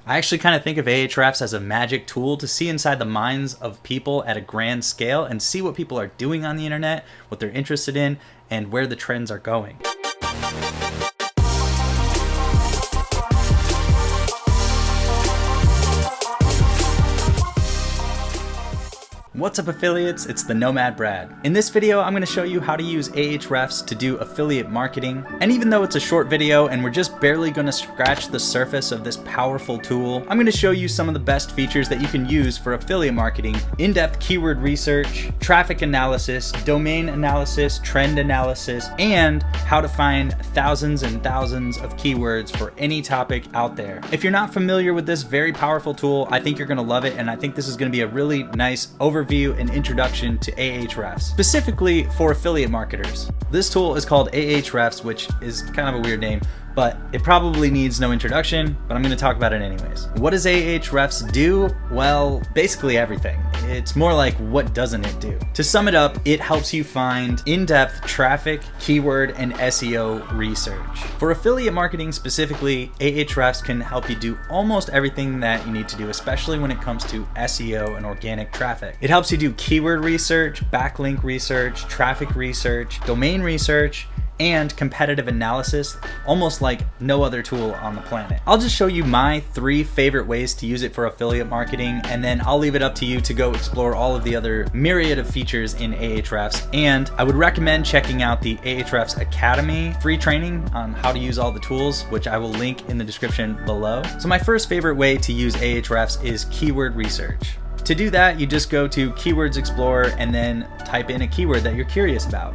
I actually kind of think of Ahrefs as a magic tool to see inside the minds of people at a grand scale and see what people are doing on the internet, what they're interested in, and where the trends are going. What's up, affiliates? It's the Nomad Brad. In this video, I'm going to show you how to use Ahrefs to do affiliate marketing. And even though it's a short video and we're just barely going to scratch the surface of this powerful tool, I'm going to show you some of the best features that you can use for affiliate marketing: in-depth keyword research, traffic analysis, domain analysis, trend analysis, and how to find thousands and thousands of keywords for any topic out there. If you're not familiar with this very powerful tool, I think you're going to love it, and I think this is going to be a really nice overview and introduction to Ahrefs, specifically for affiliate marketers. This tool is called Ahrefs, which is kind of a weird name, but it probably needs no introduction, but I'm going to talk about it anyways. What does Ahrefs do? Well, basically everything. It's more like, what doesn't it do? To sum it up, it helps you find in-depth traffic, keyword, and SEO research. For affiliate marketing specifically, Ahrefs can help you do almost everything that you need to do, especially when it comes to SEO and organic traffic. It helps you do keyword research, backlink research, traffic research, domain research, and competitive analysis, almost like no other tool on the planet. I'll just show you my 3 favorite ways to use it for affiliate marketing, and then I'll leave it up to you to go explore all of the other myriad of features in Ahrefs. And I would recommend checking out the Ahrefs Academy free training on how to use all the tools, which I will link in the description below. So my first favorite way to use Ahrefs is keyword research. To do that, you just go to Keywords Explorer and then type in a keyword that you're curious about.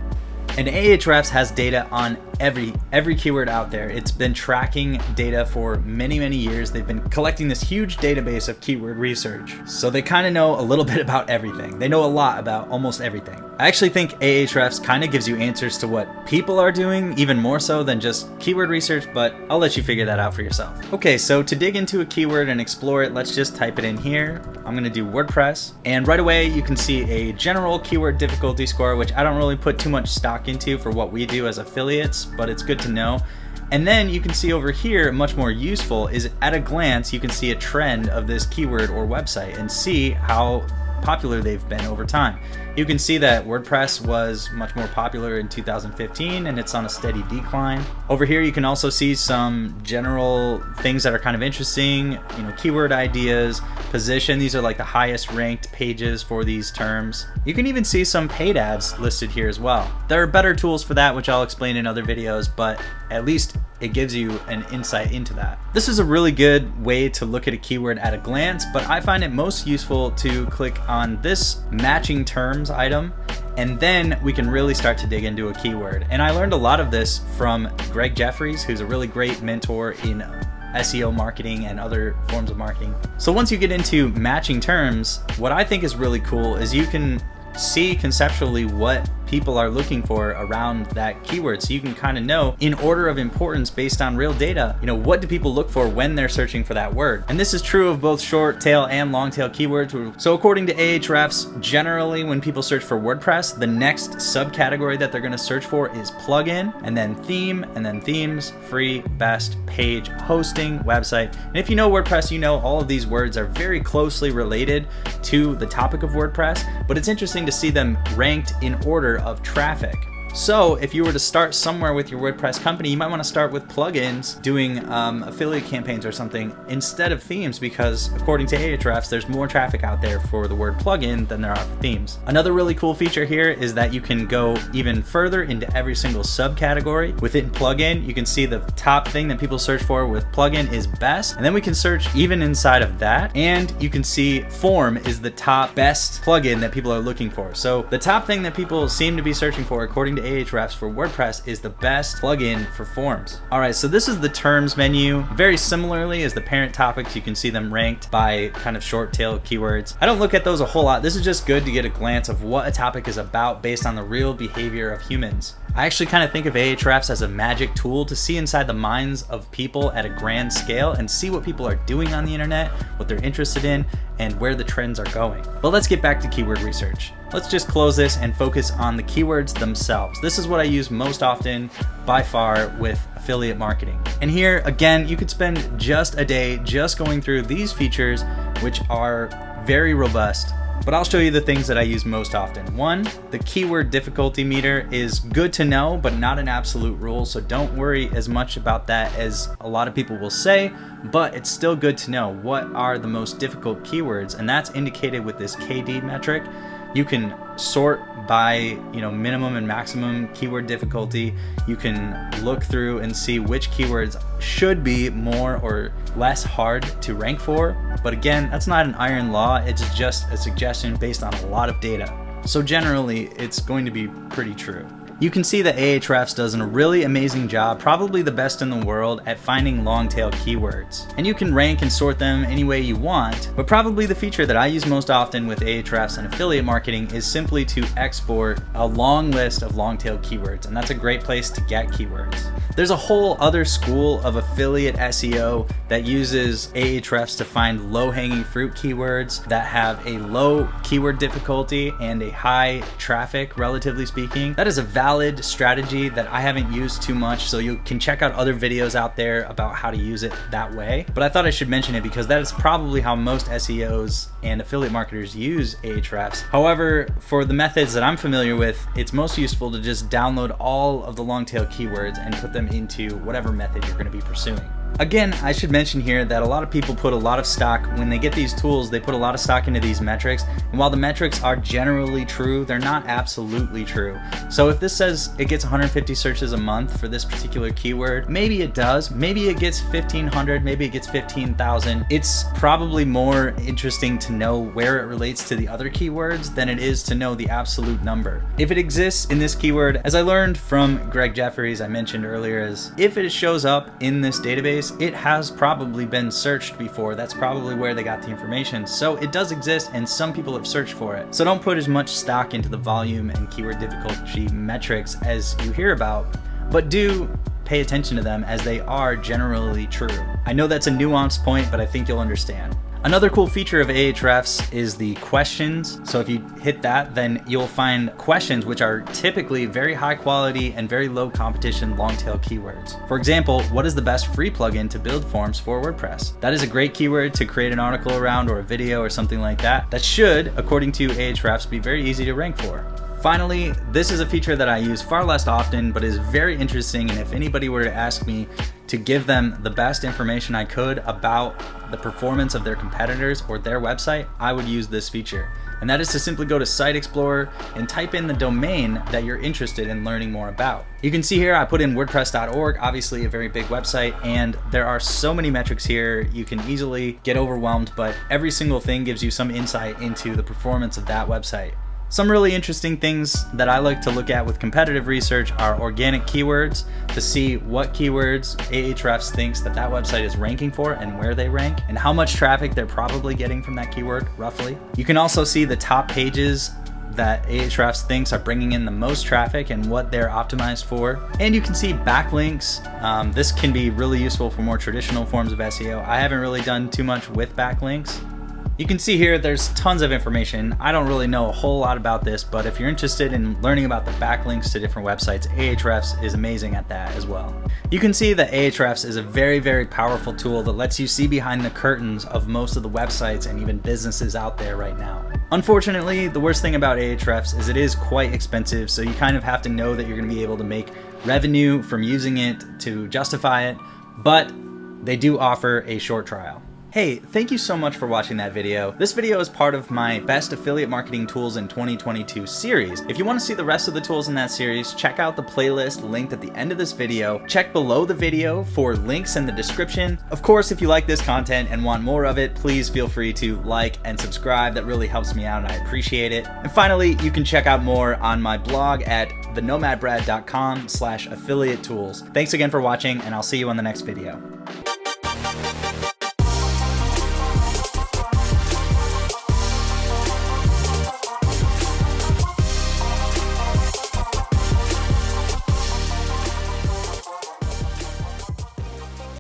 And Ahrefs has data on every keyword out there. It's been tracking data for many years. They've been collecting this huge database of keyword research. So they kind of know a little bit about everything. They know a lot about almost everything. I actually think Ahrefs kind of gives you answers to what people are doing, even more so than just keyword research, but I'll let you figure that out for yourself. Okay, so to dig into a keyword and explore it, let's just type it in here. I'm gonna do WordPress, and right away you can see a general keyword difficulty score, which I don't really put too much stock into for what we do as affiliates, but it's good to know. And then you can see over here, much more useful, is at a glance you can see a trend of this keyword or website and see how popular they've been over time. You can see that WordPress was much more popular in 2015 and it's on a steady decline. Over here you can also see some general things that are kind of interesting, keyword ideas, position. These are like the highest ranked pages for these terms. You can even see some paid ads listed here as well. There are better tools for that, which I'll explain in other videos, but at least it gives you an insight into that. This is a really good way to look at a keyword at a glance, but I find it most useful to click on this matching terms item, and then we can really start to dig into a keyword. And I learned a lot of this from Greg Jeffries, who's a really great mentor in SEO marketing and other forms of marketing. So once you get into matching terms, what I think is really cool is you can see conceptually what people are looking for around that keyword, so you can kind of know in order of importance based on real data, what do people look for when they're searching for that word. And this is true of both short tail and long tail keywords. So according to Ahrefs, generally when people search for WordPress, the next subcategory that they're going to search for is plugin, and then theme, and then themes, free, best, page, hosting, website. And if you know WordPress, you know all of these words are very closely related to the topic of WordPress, but it's interesting to see them ranked in order of traffic. So if you were to start somewhere with your WordPress company, you might want to start with plugins, doing affiliate campaigns or something instead of themes, because according to Ahrefs, there's more traffic out there for the word plugin than there are for themes. Another really cool feature here is that you can go even further into every single subcategory. Within plugin, you can see the top thing that people search for with plugin is best, and then we can search even inside of that, and you can see form is the top best plugin that people are looking for. So the top thing that people seem to be searching for, according to Ahrefs for WordPress, is the best plugin for forms. Alright, so this is the terms menu. Very similarly as the parent topics, you can see them ranked by kind of short tail keywords. I don't look at those a whole lot. This is just good to get a glance of what a topic is about based on the real behavior of humans. I actually kind of think of Ahrefs as a magic tool to see inside the minds of people at a grand scale and see what people are doing on the internet, what they're interested in, and where the trends are going. But let's get back to keyword research. Let's just close this and focus on the keywords themselves. This is what I use most often by far with affiliate marketing. And here, again, you could spend just a day just going through these features, which are very robust. But I'll show you the things that I use most often. One, the keyword difficulty meter is good to know, but not an absolute rule. So don't worry as much about that as a lot of people will say, but it's still good to know what are the most difficult keywords. And that's indicated with this KD metric. You can sort by, minimum and maximum keyword difficulty. You can look through and see which keywords should be more or less hard to rank for. But again, that's not an iron law. It's just a suggestion based on a lot of data. So generally, it's going to be pretty true. You can see that Ahrefs does a really amazing job, probably the best in the world, at finding long tail keywords. And you can rank and sort them any way you want, but probably the feature that I use most often with Ahrefs and affiliate marketing is simply to export a long list of long tail keywords, and that's a great place to get keywords. There's a whole other school of affiliate SEO that uses Ahrefs to find low-hanging fruit keywords that have a low keyword difficulty and a high traffic, relatively speaking. That is a valid strategy that I haven't used too much, so you can check out other videos out there about how to use it that way. But I thought I should mention it because that is probably how most SEOs and affiliate marketers use Ahrefs. However, for the methods that I'm familiar with, it's most useful to just download all of the long tail keywords and put them into whatever method you're going to be pursuing. Again, I should mention here that a lot of people put a lot of stock, when they get these tools, they put a lot of stock into these metrics. And while the metrics are generally true, they're not absolutely true. So if this says it gets 150 searches a month for this particular keyword, maybe it does. Maybe it gets 1,500, maybe it gets 15,000. It's probably more interesting to know where it relates to the other keywords than it is to know the absolute number. If it exists in this keyword, as I learned from Greg Jeffries, I mentioned earlier, is if it shows up in this database, it has probably been searched before. That's probably where they got the information. So it does exist and some people have searched for it. So don't put as much stock into the volume and keyword difficulty metrics as you hear about, but do pay attention to them as they are generally true. I know that's a nuanced point, but I think you'll understand. Another cool feature of Ahrefs is the questions. So if you hit that, then you'll find questions which are typically very high quality and very low competition long tail keywords. For example, what is the best free plugin to build forms for WordPress? That is a great keyword to create an article around or a video or something like that. That should, according to Ahrefs, be very easy to rank for. Finally, this is a feature that I use far less often, but is very interesting, and if anybody were to ask me to give them the best information I could about the performance of their competitors or their website, I would use this feature. And that is to simply go to Site Explorer and type in the domain that you're interested in learning more about. You can see here I put in WordPress.org, obviously a very big website, and there are so many metrics here you can easily get overwhelmed, but every single thing gives you some insight into the performance of that website. Some really interesting things that I like to look at with competitive research are organic keywords, to see what keywords Ahrefs thinks that website is ranking for and where they rank, and how much traffic they're probably getting from that keyword, roughly. You can also see the top pages that Ahrefs thinks are bringing in the most traffic and what they're optimized for. And you can see backlinks. This can be really useful for more traditional forms of SEO. I haven't really done too much with backlinks. You can see here there's tons of information. I don't really know a whole lot about this, but if you're interested in learning about the backlinks to different websites, Ahrefs is amazing at that as well. You can see that Ahrefs is a very, very powerful tool that lets you see behind the curtains of most of the websites and even businesses out there right now. Unfortunately, the worst thing about Ahrefs is it is quite expensive, so you kind of have to know that you're going to be able to make revenue from using it to justify it, but they do offer a short trial. Hey, thank you so much for watching that video. This video is part of my Best Affiliate Marketing Tools in 2022 series. If you want to see the rest of the tools in that series, check out the playlist linked at the end of this video. Check below the video for links in the description. Of course, if you like this content and want more of it, please feel free to like and subscribe. That really helps me out and I appreciate it. And finally, you can check out more on my blog at thenomadbrad.com/affiliate tools. Thanks again for watching, and I'll see you on the next video.